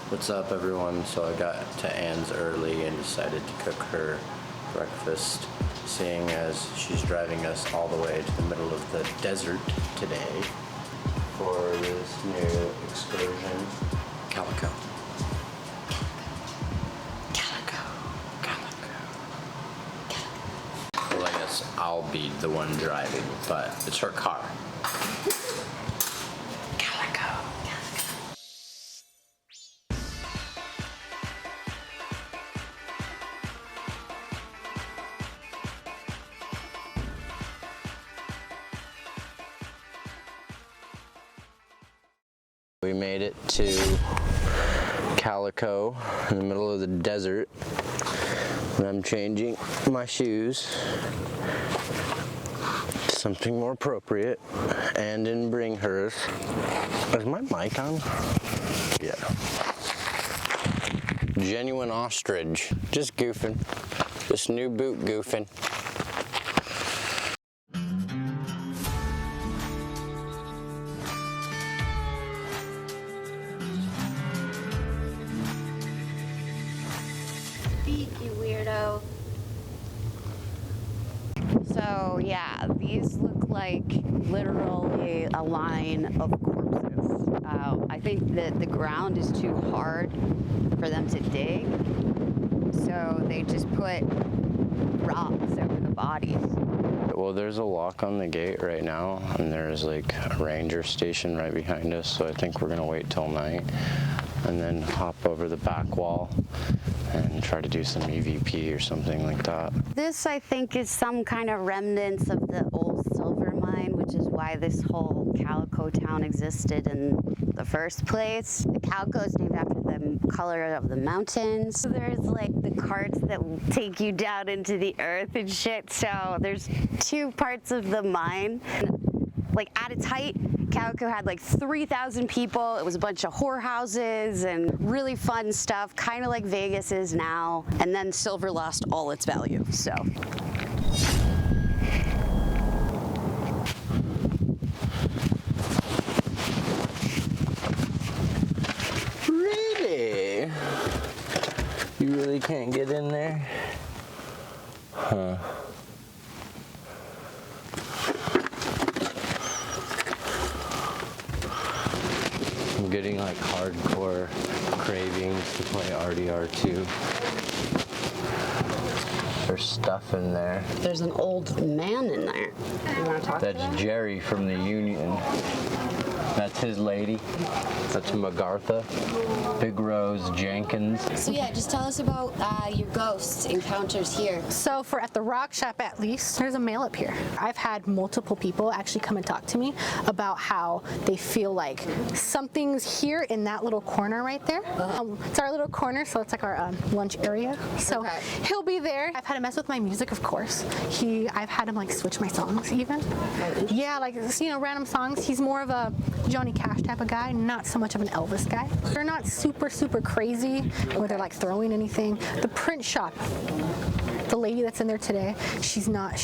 What's up, everyone? So I got to Anne's early and decided to cook her breakfast, seeing as she's driving us all the way to the middle of the desert today for this new excursion. Calico. Well, I guess I'll be the one driving, but it's her car. We made it to Calico in the middle of the desert, and I'm changing my shoes to something more appropriate. And didn't bring hers. Is my mic on? Yeah. Genuine ostrich. Just goofing. This new boot goofing. You weirdo. So yeah, these look like literally a line of corpses. I think that the ground is too hard for them to dig, so they just put rocks over the bodies. Well, there's a lock on the gate right now, and there's like a ranger station right behind us, so I think we're gonna wait till night and then hop over the back wall and try to do some EVP or something like that. This, I think, is some kind of remnants of the old silver mine, which is why this whole Calico Town existed in the first place. The Calico is named after the color of the mountains. There's like the carts that take you down into the earth and shit. So there's two parts of the mine. Like at its height, Calico had like 3,000 people. It was a bunch of whorehouses and really fun stuff, kind of like Vegas is now. And then silver lost all its value, so. Really? You really can't get in there? Huh. I'm getting like hardcore cravings to play RDR2. There's stuff in there. There's an old man in there. You want to talk to him? That's Jerry from the Union. That's his lady. That's Magartha. Big Rose Jenkins. So yeah, just tell us about your ghost encounters here. So for at the rock shop at least, there's a male up here. I've had multiple people actually come and talk to me about how they feel like something's here in that little corner right there. It's our little corner, so it's like our lunch area. So he'll be there. I've had him mess with my music, of course. I've had him like switch my songs even. Yeah, like, you know, random songs. He's more of a Johnny Cash type of guy, not so much of an Elvis guy. They're not super crazy where they're like throwing anything. The print shop, the lady that's in there today, she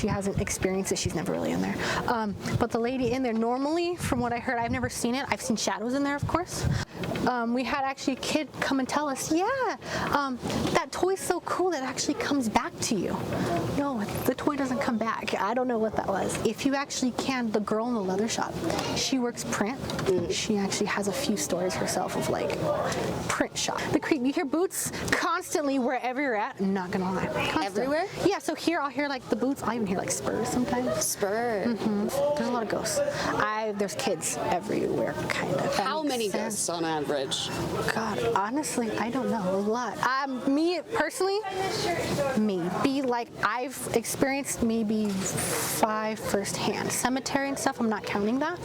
hasn't experienced it, she's never really in there. But the lady in there, normally, from what I heard, I've never seen it, I've seen shadows in there, of course. We had actually a kid come and tell us, yeah, that toy's so cool that it actually comes back to you. No, the toy doesn't come back. I don't know what that was. If you actually can, the girl in the leather shop, she works print. She actually has a few stories herself of like print shop. You hear boots constantly wherever you're at, I'm not gonna lie. Constant. Everywhere? Yeah, so here I'll hear like the boots, I'll even hear like spurs sometimes. Spurs. There's a lot of ghosts. There's kids everywhere, kind of. How many ghosts on average? God, honestly, I don't know. A lot. Me personally, maybe like I've experienced maybe 5 firsthand. Cemetery and stuff, I'm not counting that.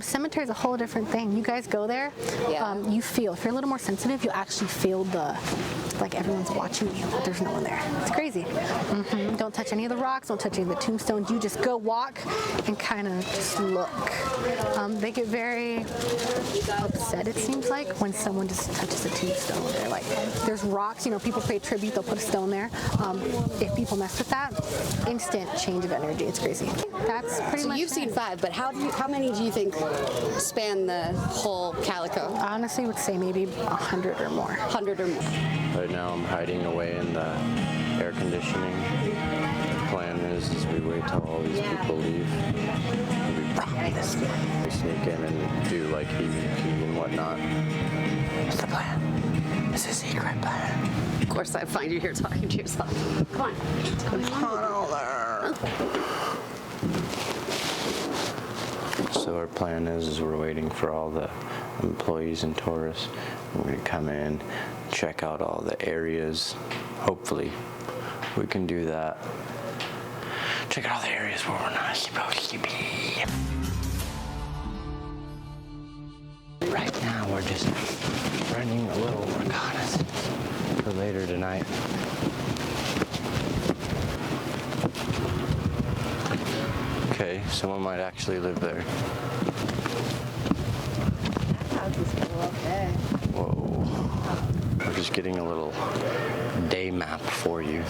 Cemetery is a whole different thing. You guys go there, Yeah. you feel, if you're a little more sensitive, you actually feel like everyone's watching you, but there's no one there. It's crazy. Don't touch any of the rocks, don't touch any of the tombstones. You just go walk and kind of just look. They get very upset, it seems like, when someone just touches a tombstone. They're like, there's rocks, you know, people pay tribute, they'll put a stone there. If people mess with that, instant change of energy. It's crazy. That's pretty much You've seen 5, but how many do you think span the whole Calico? I honestly would say maybe 100 or more. 100 or more. Right now I'm hiding away in the air conditioning. The plan is we wait till all these people leave. We sneak in and do like EVP and whatnot. What's the plan? It's a secret plan. Of course, I find you here talking to yourself. Come on. So our plan is we're waiting for all the employees and tourists. We're going to come in, check out all the areas. Hopefully we can do that. Check out all the areas where we're not supposed to be. Right now we're just running a little reconnaissance for later tonight. Okay, someone might actually live there. That house is still up there. Whoa. We're just getting a little day map for you.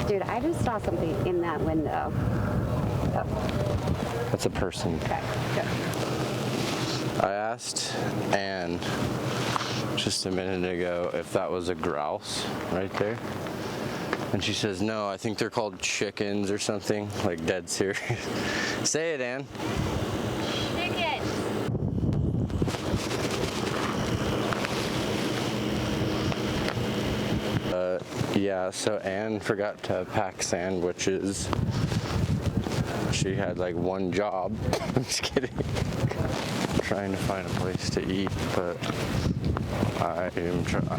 Dude, I just saw something in that window. Oh. That's a person. Okay, good. I asked Anne just a minute ago if that was a grouse right there. And she says, no, I think they're called chickens or something, like dead serious. Say it, Anne. Chicken. Yeah, so Anne forgot to pack sandwiches. She had like one job. I'm just kidding. Trying to find a place to eat, but I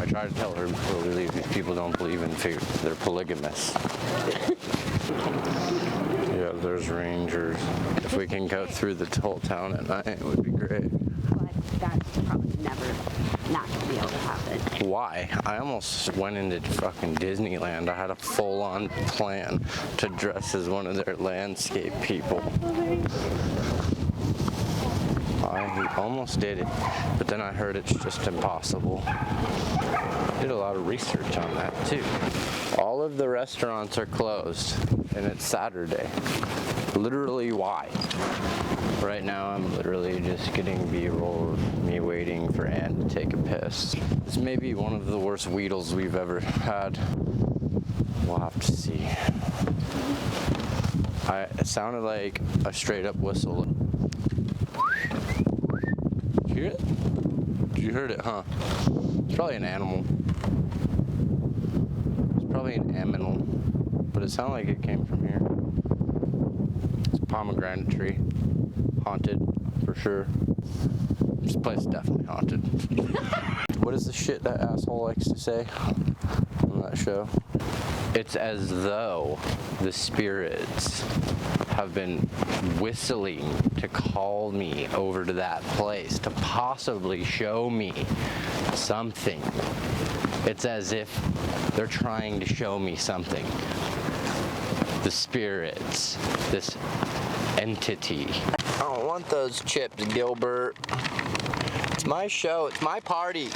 try to tell her before we leave, these people don't believe in food. They're polygamous. Yeah, there's rangers. If we can go through the whole town at night, it would be great. But that's probably never not going to be able to happen. Why? I almost went into fucking Disneyland. I had a full-on plan to dress as one of their landscape people. I almost did it, but then I heard it's just impossible. Did a lot of research on that too. All of the restaurants are closed, and it's Saturday. Literally, why? Right now, I'm literally just getting B-roll of me waiting for Anne to take a piss. This may be one of the worst Weedles we've ever had. We'll have to see. It sounded like a straight-up whistle. Did you hear it? You heard it, huh? It's probably an animal. It's probably an aminal, but it sounded like it came from here. It's a pomegranate tree. Haunted, for sure. This place is definitely haunted. What is the shit that asshole likes to say on that show? It's as though the spirits have been whistling to call me over to that place to possibly show me something. It's as if they're trying to show me something. The spirits, this entity. I don't want those chips, Gilbert. It's my show, it's my party.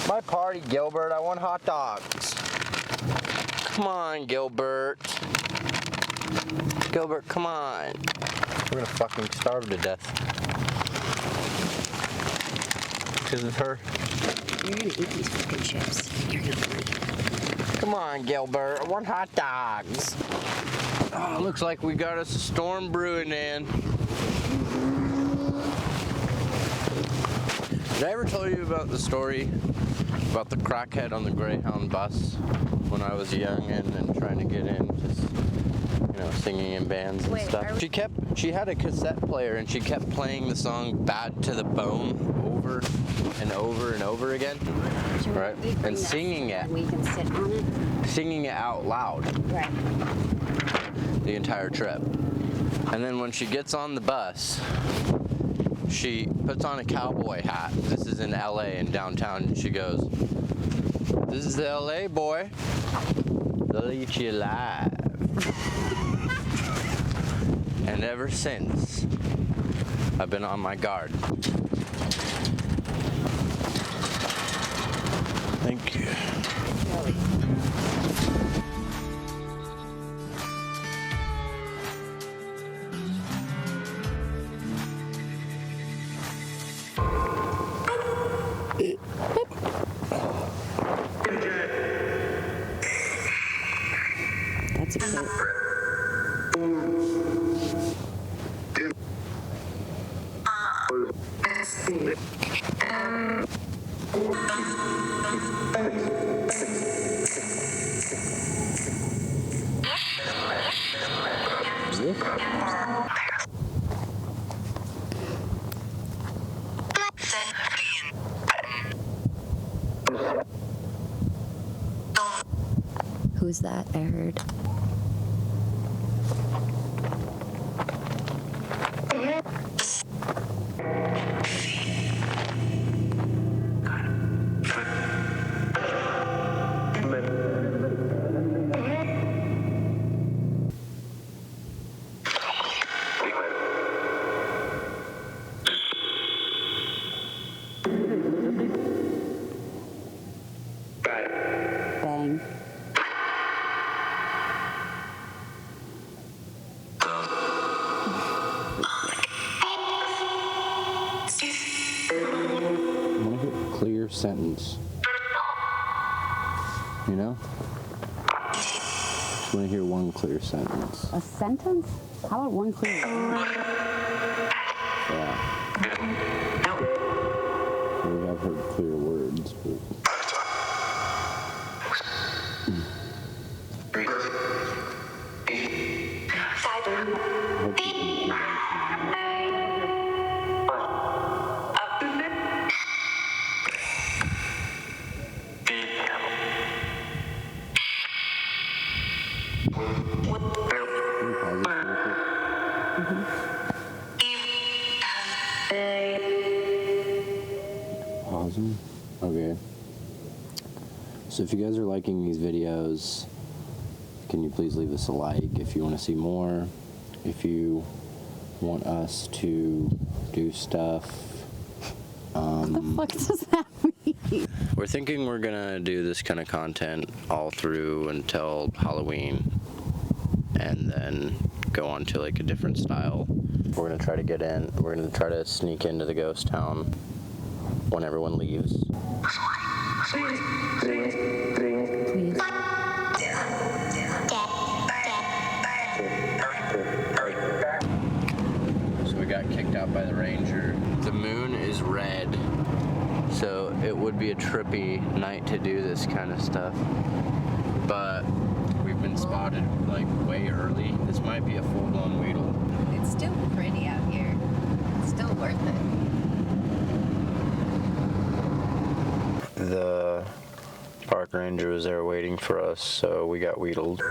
My party, Gilbert. I want hot dogs. Come on, Gilbert. Gilbert, come on. We're gonna fucking starve to death. Because of her. You're going to eat these fucking chips. You're going to. Come on, Gilbert. I want hot dogs. Oh, looks like we got us a storm brewing, Nan. Did I ever tell you about the story about the crackhead on the Greyhound bus when I was young and trying to get in, just, you know, singing in bands and stuff? She had a cassette player and she kept playing the song Bad to the Bone over and over and over again, right? And singing it. We can sit on it. Singing it out loud. Right. The entire trip. And then when she gets on the bus, she puts on a cowboy hat. This is in LA in downtown, and she goes, "This is the LA boy. They'll eat you alive." And ever since, I've been on my guard. Thank you. That's a cute. Who's that? I heard. Bang. I want to hear a clear sentence. You know? Just want to hear one clear sentence. A sentence? How about one clear word? Yeah. We have heard clear words, but... Pausing? Okay. So if you guys are liking these videos, can you please leave us a like if you want to see more, if you want us to do stuff. What the fuck does that mean? We're thinking we're gonna do this kind of content all through until Halloween, and then go on to like a different style. We're gonna try to get in. We're gonna try to sneak into the ghost town when everyone leaves. Please. So we got kicked out by the ranger. The moon is red, so it would be a trippy night to do this kind of stuff. But we've been spotted like way early. This might be a full-blown Weedle. It's still pretty out here. It's still worth it. The park ranger was there waiting for us, so we got wheedled.